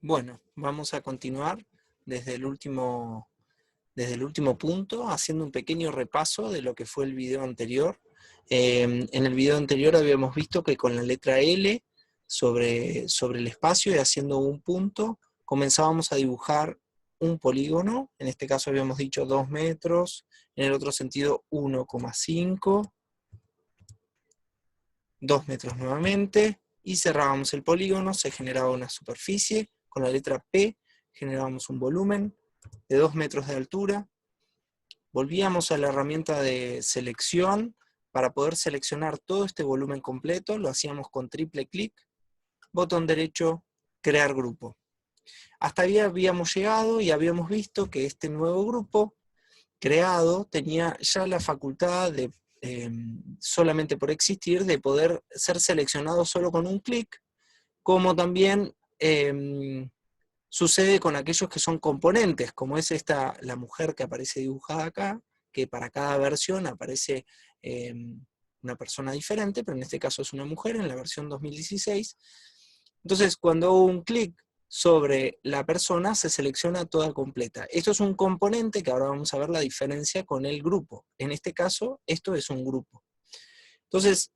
Bueno, vamos a continuar desde el último punto, haciendo un pequeño repaso de lo que fue el video anterior. En el video anterior habíamos visto que con la letra L sobre el espacio y haciendo un punto, comenzábamos a dibujar un polígono. En este caso habíamos dicho 2 metros, en el otro sentido 1,5, 2 metros nuevamente, y cerrábamos el polígono, se generaba una superficie. Con la letra P generábamos un volumen de 2 metros de altura. Volvíamos a la herramienta de selección para poder seleccionar todo este volumen completo. Lo hacíamos con triple clic, botón derecho, crear grupo. Hasta ahí habíamos llegado y habíamos visto que este nuevo grupo creado tenía ya la facultad de, solamente por existir, de poder ser seleccionado solo con un clic, como también sucede con aquellos que son componentes, como es la mujer que aparece dibujada acá, que para cada versión aparece una persona diferente, pero en este caso es una mujer en la versión 2016. Entonces, cuando hago un clic sobre la persona, se selecciona toda completa. Esto es un componente que ahora vamos a ver la diferencia con el grupo. En este caso, esto es un grupo. Entonces,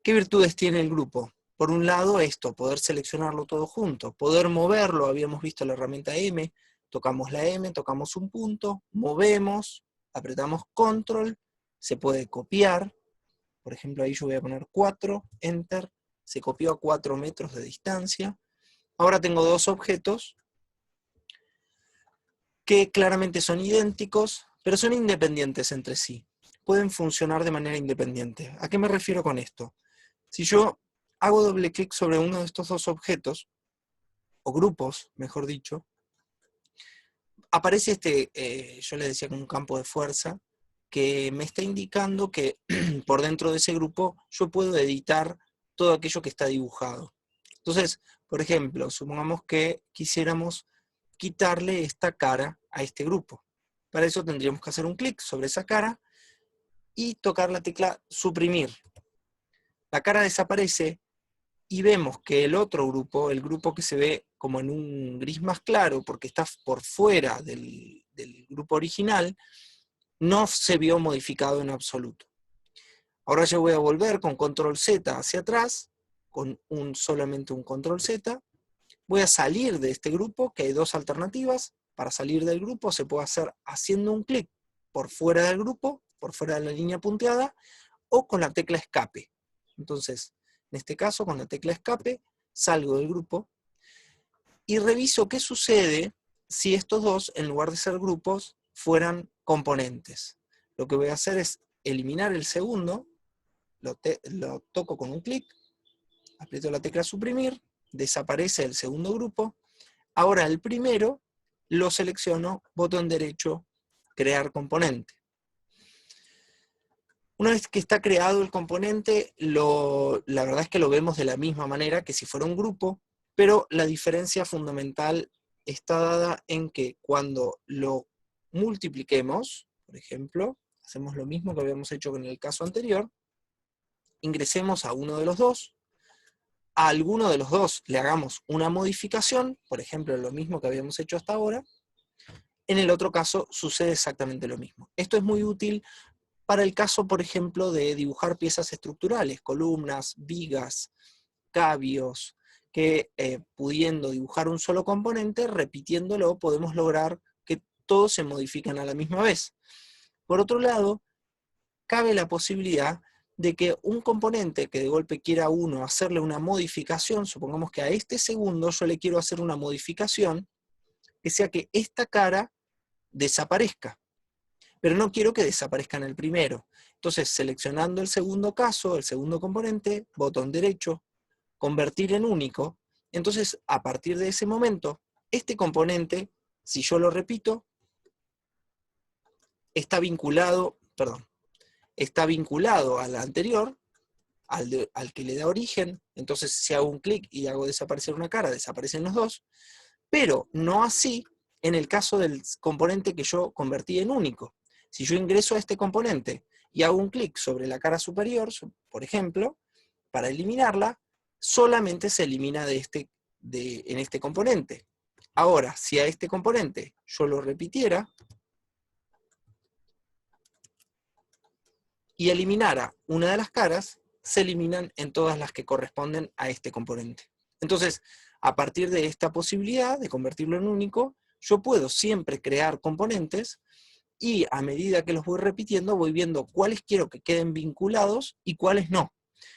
¿qué virtudes tiene el grupo? Por un lado, esto, poder seleccionarlo todo junto, poder moverlo. Habíamos visto la herramienta M, tocamos la M, tocamos un punto, movemos, apretamos control, se puede copiar. Por ejemplo, ahí yo voy a poner 4, enter, se copió a 4 metros de distancia. Ahora tengo dos objetos que claramente son idénticos, pero son independientes entre sí. Pueden funcionar de manera independiente. ¿A qué me refiero con esto? Si yo hago doble clic sobre uno de estos dos objetos, o grupos, mejor dicho, aparece yo le decía como un campo de fuerza, que me está indicando que por dentro de ese grupo yo puedo editar todo aquello que está dibujado. Entonces, por ejemplo, supongamos que quisiéramos quitarle esta cara a este grupo. Para eso tendríamos que hacer un clic sobre esa cara y tocar la tecla suprimir. La cara desaparece y vemos que el otro grupo, el grupo que se ve como en un gris más claro porque está por fuera del grupo original, no se vio modificado en absoluto. Ahora yo voy a volver con control Z hacia atrás, con solamente un control Z. Voy a salir de este grupo, que hay dos alternativas. Para salir del grupo se puede hacer haciendo un clic por fuera del grupo, por fuera de la línea punteada, o con la tecla escape. Entonces, en este caso, con la tecla escape, salgo del grupo y reviso qué sucede si estos dos, en lugar de ser grupos, fueran componentes. Lo que voy a hacer es eliminar el segundo, lo toco con un clic, aprieto la tecla suprimir, desaparece el segundo grupo. Ahora el primero lo selecciono, botón derecho, crear componente. Una vez que está creado el componente, la verdad es que lo vemos de la misma manera que si fuera un grupo, pero la diferencia fundamental está dada en que cuando lo multipliquemos, por ejemplo, hacemos lo mismo que habíamos hecho con el caso anterior, ingresemos a uno de los dos, a alguno de los dos le hagamos una modificación, por ejemplo, lo mismo que habíamos hecho hasta ahora, en el otro caso sucede exactamente lo mismo. Esto es muy útil para el caso, por ejemplo, de dibujar piezas estructurales, columnas, vigas, cabios, que pudiendo dibujar un solo componente, repitiéndolo, podemos lograr que todos se modifiquen a la misma vez. Por otro lado, cabe la posibilidad de que un componente que de golpe quiera uno hacerle una modificación, supongamos que a este segundo yo le quiero hacer una modificación, que sea que esta cara desaparezca, pero no quiero que desaparezca en el primero. Entonces, seleccionando el segundo caso, el segundo componente, botón derecho, convertir en único, entonces a partir de ese momento, este componente, si yo lo repito, está vinculado al anterior, al que le da origen. Entonces si hago un clic y hago desaparecer una cara, desaparecen los dos, pero no así en el caso del componente que yo convertí en único. Si yo ingreso a este componente y hago un clic sobre la cara superior, por ejemplo, para eliminarla, solamente se elimina de este en este componente. Ahora, si a este componente yo lo repitiera y eliminara una de las caras, se eliminan en todas las que corresponden a este componente. Entonces, a partir de esta posibilidad de convertirlo en único, yo puedo siempre crear componentes y a medida que los voy repitiendo voy viendo cuáles quiero que queden vinculados y cuáles no.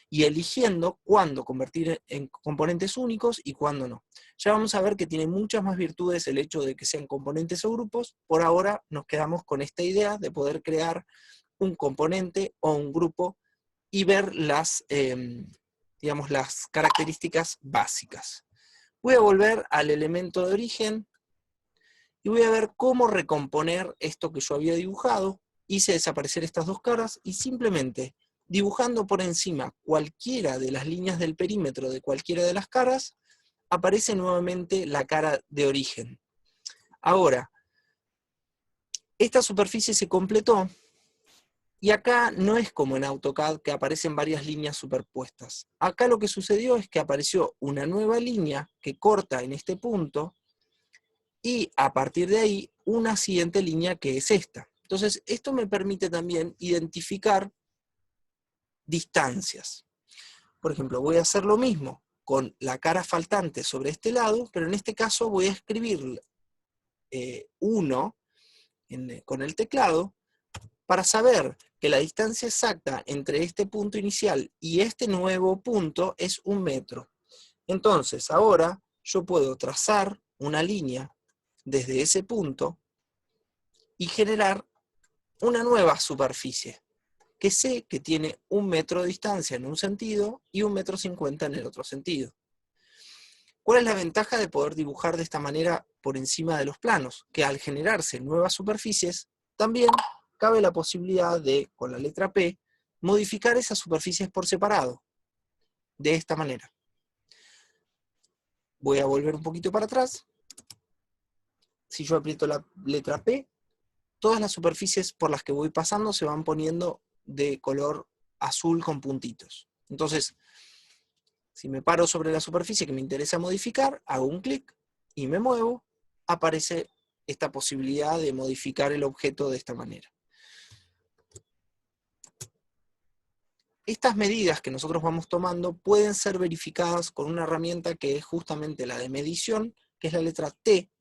Y eligiendo cuándo convertir en componentes únicos y cuándo no. Ya vamos a ver que tiene muchas más virtudes el hecho de que sean componentes o grupos. Por ahora nos quedamos con esta idea de poder crear un componente o un grupo y ver digamos, las características básicas. Voy a volver al elemento de origen y voy a ver cómo recomponer esto que yo había dibujado. Hice desaparecer estas dos caras y simplemente dibujando por encima cualquiera de las líneas del perímetro de cualquiera de las caras, aparece nuevamente la cara de origen. Ahora, esta superficie se completó, y acá no es como en AutoCAD que aparecen varias líneas superpuestas. Acá lo que sucedió es que apareció una nueva línea que corta en este punto, y a partir de ahí una siguiente línea que es esta. Entonces, esto me permite también identificar distancias. Por ejemplo, voy a hacer lo mismo con la cara faltante sobre este lado, pero en este caso voy a escribir 1 con el teclado para saber que la distancia exacta entre este punto inicial y este nuevo punto es 1 metro. Entonces, ahora yo puedo trazar una línea desde ese punto y generar una nueva superficie, que sé que tiene 1 metro de distancia en un sentido y 1,50 m en el otro sentido. ¿Cuál es la ventaja de poder dibujar de esta manera por encima de los planos? Que al generarse nuevas superficies, también cabe la posibilidad de, con la letra P, modificar esas superficies por separado, de esta manera. Voy a volver un poquito para atrás. Si yo aprieto la letra P, todas las superficies por las que voy pasando se van poniendo de color azul con puntitos. Entonces, si me paro sobre la superficie que me interesa modificar, hago un clic y me muevo, aparece esta posibilidad de modificar el objeto de esta manera. Estas medidas que nosotros vamos tomando pueden ser verificadas con una herramienta que es justamente la de medición, que es la letra T.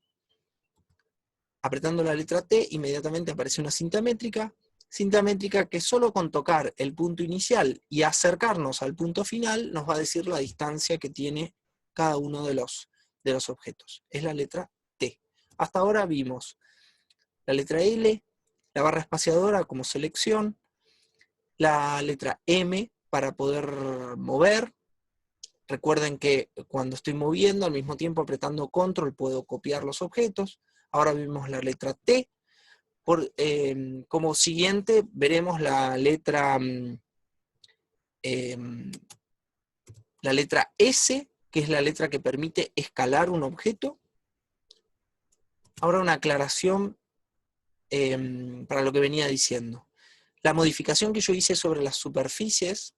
Apretando la letra T, inmediatamente aparece una cinta métrica que solo con tocar el punto inicial y acercarnos al punto final nos va a decir la distancia que tiene cada uno de los objetos. Es la letra T. Hasta ahora vimos la letra L, la barra espaciadora como selección, la letra M para poder mover. Recuerden que cuando estoy moviendo, al mismo tiempo apretando control puedo copiar los objetos. Ahora vimos la letra T. Como siguiente veremos la letra S, que es la letra que permite escalar un objeto. Ahora una aclaración para lo que venía diciendo. La modificación que yo hice sobre las superficies,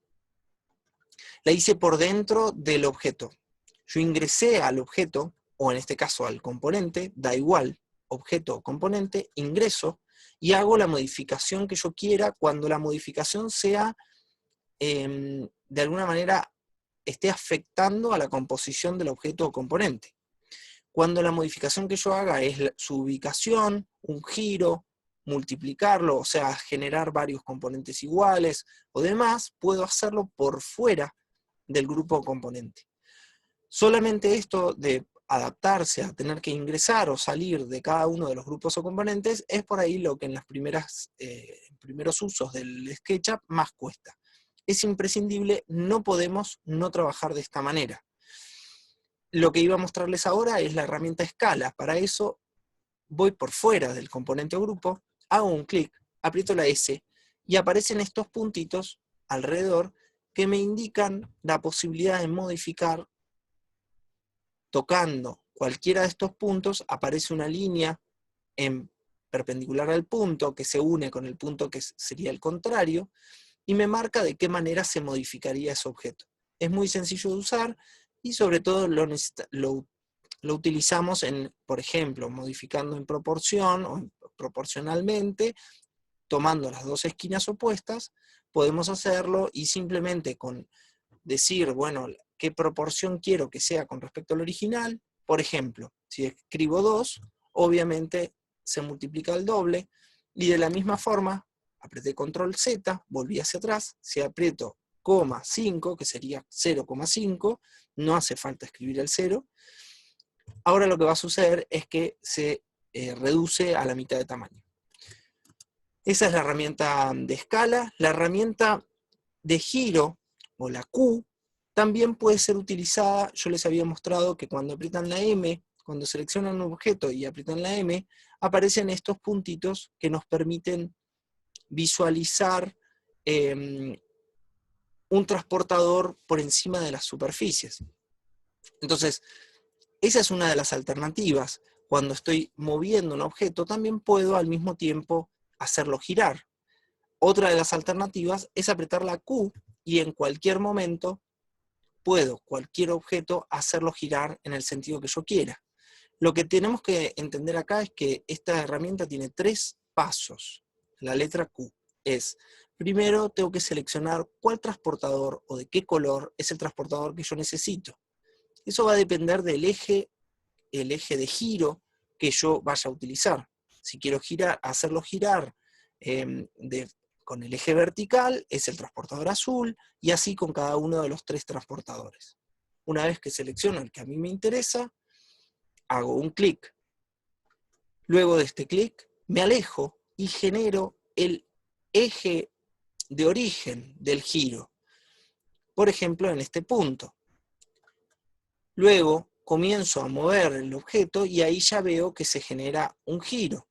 la hice por dentro del objeto. Yo ingresé al objeto, o en este caso al componente, da igual, objeto o componente, ingreso y hago la modificación que yo quiera cuando la modificación sea, de alguna manera, esté afectando a la composición del objeto o componente. Cuando la modificación que yo haga es su ubicación, un giro, multiplicarlo, o sea, generar varios componentes iguales o demás, puedo hacerlo por fuera del grupo o componente. Solamente esto de adaptarse a tener que ingresar o salir de cada uno de los grupos o componentes es por ahí lo que en los primeros usos del SketchUp más cuesta. Es imprescindible, no podemos no trabajar de esta manera. Lo que iba a mostrarles ahora es la herramienta escala. Para eso voy por fuera del componente o grupo, hago un clic, aprieto la S y aparecen estos puntitos alrededor que me indican la posibilidad de modificar. Tocando cualquiera de estos puntos aparece una línea en perpendicular al punto que se une con el punto que sería el contrario y me marca de qué manera se modificaría ese objeto. Es muy sencillo de usar y sobre todo lo utilizamos en, por ejemplo, modificando en proporción o proporcionalmente, tomando las dos esquinas opuestas, podemos hacerlo y simplemente con decir, bueno, qué proporción quiero que sea con respecto al original. Por ejemplo, si escribo 2, obviamente se multiplica el doble, y de la misma forma, apreté control Z, volví hacia atrás, si aprieto coma 5, que sería 0,5, no hace falta escribir el 0, ahora lo que va a suceder es que se reduce a la mitad de tamaño. Esa es la herramienta de escala. La herramienta de giro, o la Q, también puede ser utilizada. Yo les había mostrado que cuando aprietan la M, cuando seleccionan un objeto y aprietan la M, aparecen estos puntitos que nos permiten visualizar un transportador por encima de las superficies. Entonces, esa es una de las alternativas. Cuando estoy moviendo un objeto, también puedo al mismo tiempo hacerlo girar. Otra de las alternativas es apretar la Q y en cualquier momento puedo, cualquier objeto, hacerlo girar en el sentido que yo quiera. Lo que tenemos que entender acá es que esta herramienta tiene 3 pasos. La letra Q es, primero tengo que seleccionar cuál transportador o de qué color es el transportador que yo necesito. Eso va a depender del eje, el eje de giro que yo vaya a utilizar. Si quiero hacerlo girar con el eje vertical, es el transportador azul, y así con cada uno de los 3 transportadores. Una vez que selecciono el que a mí me interesa, hago un clic. Luego de este clic, me alejo y genero el eje de origen del giro. Por ejemplo, en este punto. Luego comienzo a mover el objeto y ahí ya veo que se genera un giro.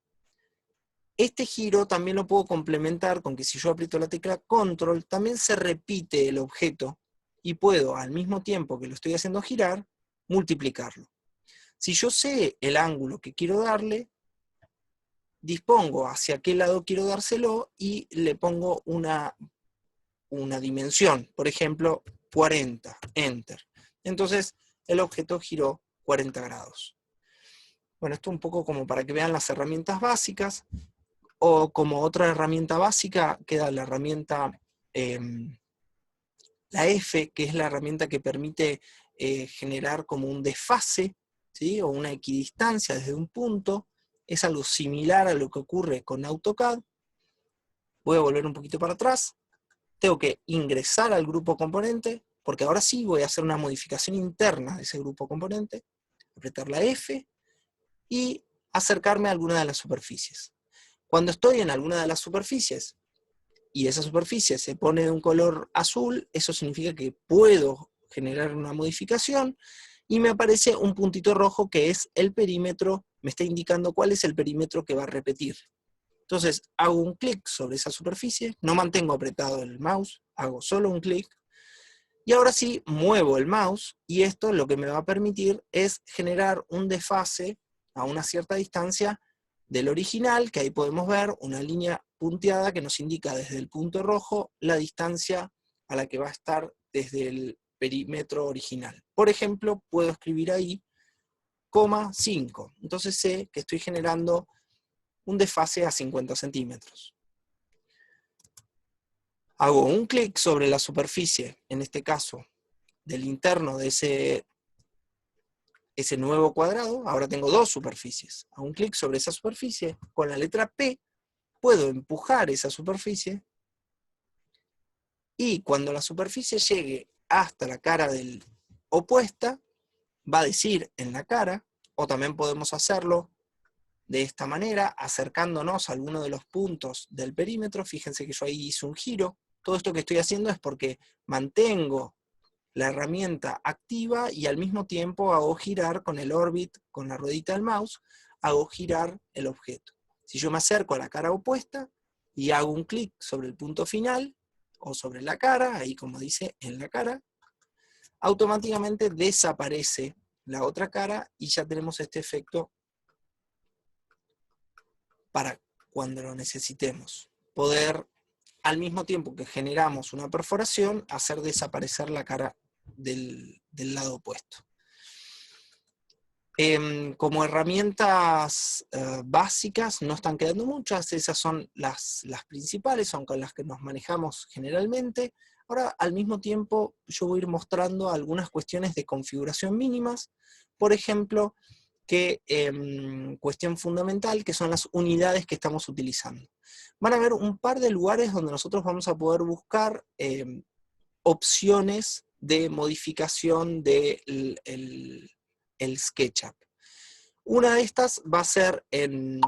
Este giro también lo puedo complementar con que si yo aprieto la tecla Control, también se repite el objeto y puedo, al mismo tiempo que lo estoy haciendo girar, multiplicarlo. Si yo sé el ángulo que quiero darle, dispongo hacia qué lado quiero dárselo y le pongo una dimensión, por ejemplo, 40, Enter. Entonces, el objeto giró 40 grados. Bueno, esto un poco como para que vean las herramientas básicas, o como otra herramienta básica queda la herramienta, la F, que es la herramienta que permite generar como un desfase, ¿sí? O una equidistancia desde un punto. Es algo similar a lo que ocurre con AutoCAD. Voy a volver un poquito para atrás. Tengo que ingresar al grupo componente, porque ahora sí voy a hacer una modificación interna de ese grupo componente, apretar la F y acercarme a alguna de las superficies. Cuando estoy en alguna de las superficies y esa superficie se pone de un color azul, eso significa que puedo generar una modificación y me aparece un puntito rojo que es el perímetro, me está indicando cuál es el perímetro que va a repetir. Entonces hago un clic sobre esa superficie, no mantengo apretado el mouse, hago solo un clic, y ahora sí muevo el mouse, y esto lo que me va a permitir es generar un desfase a una cierta distancia del original, que ahí podemos ver una línea punteada que nos indica desde el punto rojo la distancia a la que va a estar desde el perímetro original. Por ejemplo, puedo escribir ahí, 5. Entonces sé que estoy generando un desfase a 50 centímetros. Hago un clic sobre la superficie, en este caso, del interno de ese nuevo cuadrado. Ahora tengo 2 superficies. Hago un clic sobre esa superficie. Con la letra P puedo empujar esa superficie. Y cuando la superficie llegue hasta la cara opuesta, va a decir en la cara, o también podemos hacerlo de esta manera, acercándonos a alguno de los puntos del perímetro. Fíjense que yo ahí hice un giro. Todo esto que estoy haciendo es porque mantengo la herramienta activa y al mismo tiempo hago girar con el orbit, con la ruedita del mouse, hago girar el objeto. Si yo me acerco a la cara opuesta y hago un clic sobre el punto final, o sobre la cara, ahí como dice en la cara, automáticamente desaparece la otra cara y ya tenemos este efecto para cuando lo necesitemos. Poder, al mismo tiempo que generamos una perforación, hacer desaparecer la cara del lado opuesto. Como herramientas básicas no están quedando muchas, esas son las principales, son con las que nos manejamos generalmente. Ahora, al mismo tiempo, yo voy a ir mostrando algunas cuestiones de configuración mínimas, por ejemplo, cuestión fundamental, que son las unidades que estamos utilizando. Van a haber un par de lugares donde nosotros vamos a poder buscar opciones de modificación del el SketchUp. Una de estas va a ser en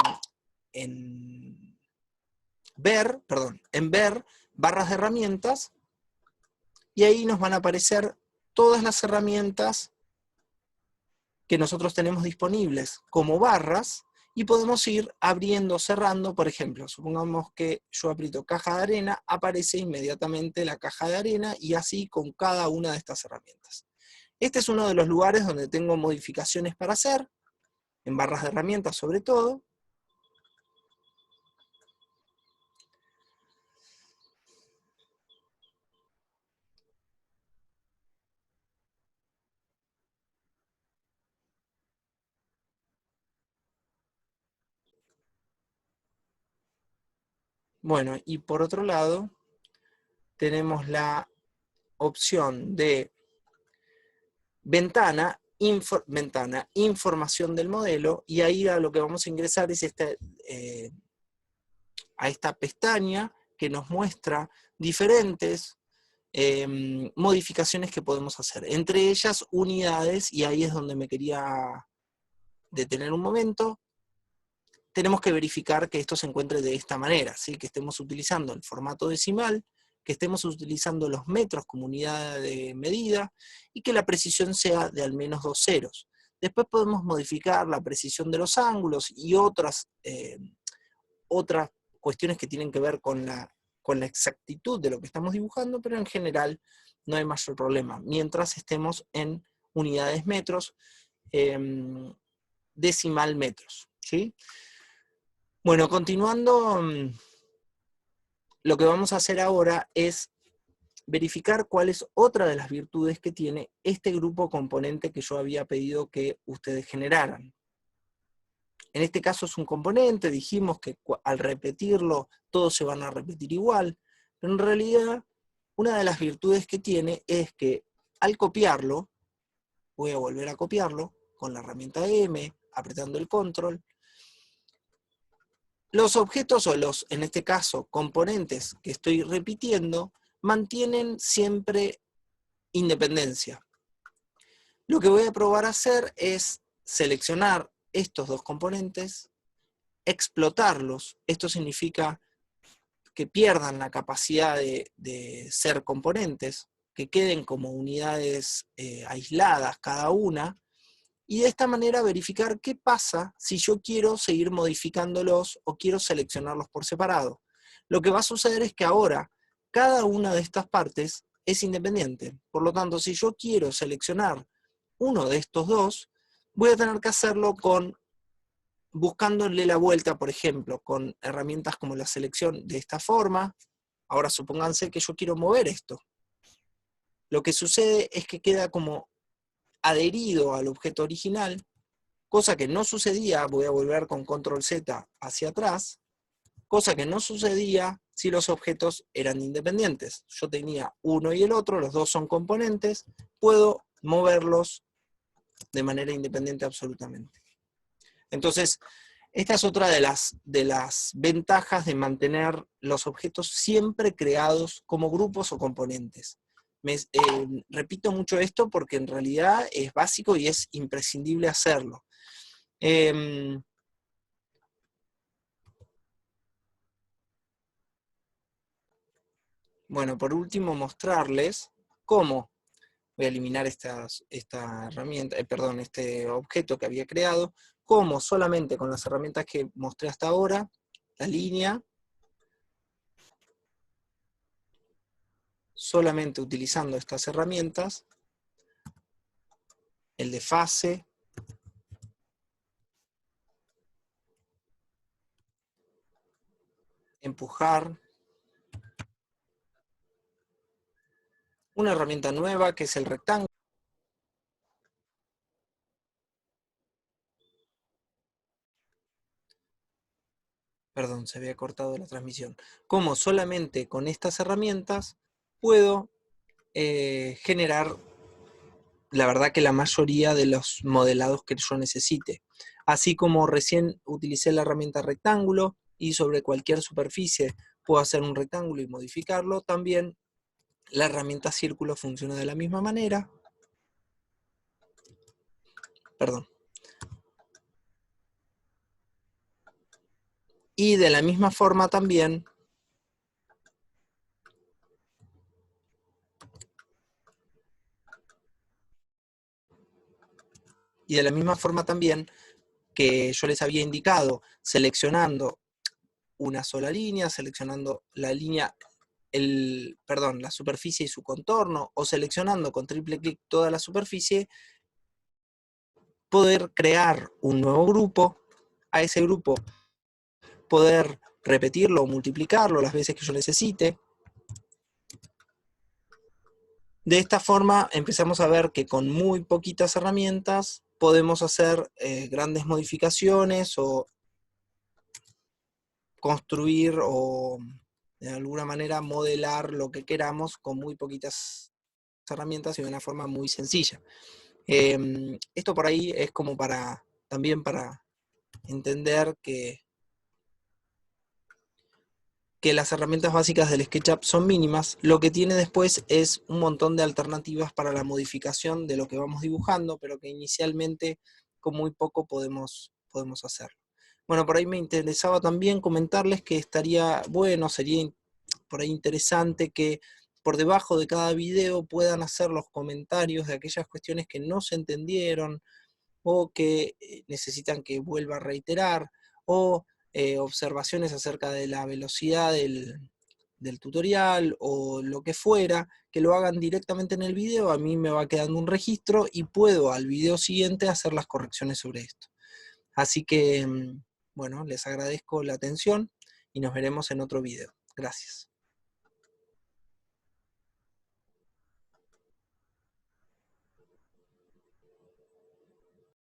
ver barras de herramientas, y ahí nos van a aparecer todas las herramientas que nosotros tenemos disponibles como barras, y podemos ir abriendo, cerrando. Por ejemplo, supongamos que yo aprieto caja de arena, aparece inmediatamente la caja de arena, y así con cada una de estas herramientas. Este es uno de los lugares donde tengo modificaciones para hacer, en barras de herramientas sobre todo. Bueno, y por otro lado, tenemos la opción de ventana, información del modelo, y ahí a lo que vamos a ingresar es a esta pestaña que nos muestra diferentes modificaciones que podemos hacer, entre ellas unidades, y ahí es donde me quería detener un momento. Tenemos que verificar que esto se encuentre de esta manera, ¿sí? Que estemos utilizando el formato decimal, que estemos utilizando los metros como unidad de medida, y que la precisión sea de al menos 2 ceros. Después podemos modificar la precisión de los ángulos y otras cuestiones que tienen que ver con la exactitud de lo que estamos dibujando, pero en general no hay mayor problema, mientras estemos en unidades metros, decimal metros, ¿sí? Bueno, continuando, lo que vamos a hacer ahora es verificar cuál es otra de las virtudes que tiene este grupo componente que yo había pedido que ustedes generaran. En este caso es un componente, dijimos que al repetirlo todos se van a repetir igual, pero en realidad una de las virtudes que tiene es que al copiarlo, voy a volver a copiarlo con la herramienta M, apretando el control, los objetos o en este caso, componentes que estoy repitiendo, mantienen siempre independencia. Lo que voy a probar a hacer es seleccionar estos dos componentes, explotarlos. Esto significa que pierdan la capacidad de ser componentes, que queden como unidades aisladas cada una, y de esta manera verificar qué pasa si yo quiero seguir modificándolos o quiero seleccionarlos por separado. Lo que va a suceder es que ahora cada una de estas partes es independiente. Por lo tanto, si yo quiero seleccionar uno de estos dos, voy a tener que hacerlo buscándole la vuelta, por ejemplo, con herramientas como la selección de esta forma. Ahora supónganse que yo quiero mover esto. Lo que sucede es que queda como adherido al objeto original, cosa que no sucedía, voy a volver con control Z hacia atrás, cosa que no sucedía si los objetos eran independientes. Yo tenía uno y el otro, los dos son componentes, puedo moverlos de manera independiente absolutamente. Entonces, esta es otra de las ventajas de mantener los objetos siempre creados como grupos o componentes. Repito mucho esto porque en realidad es básico y es imprescindible hacerlo. Bueno, por último, mostrarles cómo voy a eliminar esta herramienta, este objeto que había creado, cómo solamente con las herramientas que mostré hasta ahora, la línea, solamente utilizando estas herramientas, el desfase, empujar. una herramienta nueva que es el rectángulo. Perdón, se había cortado la transmisión. Como solamente con estas herramientas puedo generar, la verdad, que la mayoría de los modelados que yo necesite. Así como recién utilicé la herramienta rectángulo y sobre cualquier superficie puedo hacer un rectángulo y modificarlo, también la herramienta círculo funciona de la misma manera. Perdón. Y de la misma forma también que yo les había indicado, seleccionando una sola línea, seleccionando la línea, la superficie y su contorno, o seleccionando con triple clic toda la superficie, poder crear un nuevo grupo, a ese grupo poder repetirlo o multiplicarlo las veces que yo necesite. De esta forma empezamos a ver que con muy poquitas herramientas podemos hacer grandes modificaciones o construir o de alguna manera modelar lo que queramos con muy poquitas herramientas y de una forma muy sencilla. Esto por ahí es como también para entender que las herramientas básicas del SketchUp son mínimas. Lo que tiene después es un montón de alternativas para la modificación de lo que vamos dibujando, pero que inicialmente con muy poco podemos hacer. Bueno, por ahí me interesaba también comentarles que estaría bueno, sería por ahí interesante que por debajo de cada video puedan hacer los comentarios de aquellas cuestiones que no se entendieron o que necesitan que vuelva a reiterar, o observaciones acerca de la velocidad del tutorial o lo que fuera, que lo hagan directamente en el video. A mí me va quedando un registro y puedo al video siguiente hacer las correcciones sobre esto. Así que, bueno, les agradezco la atención y nos veremos en otro video. Gracias.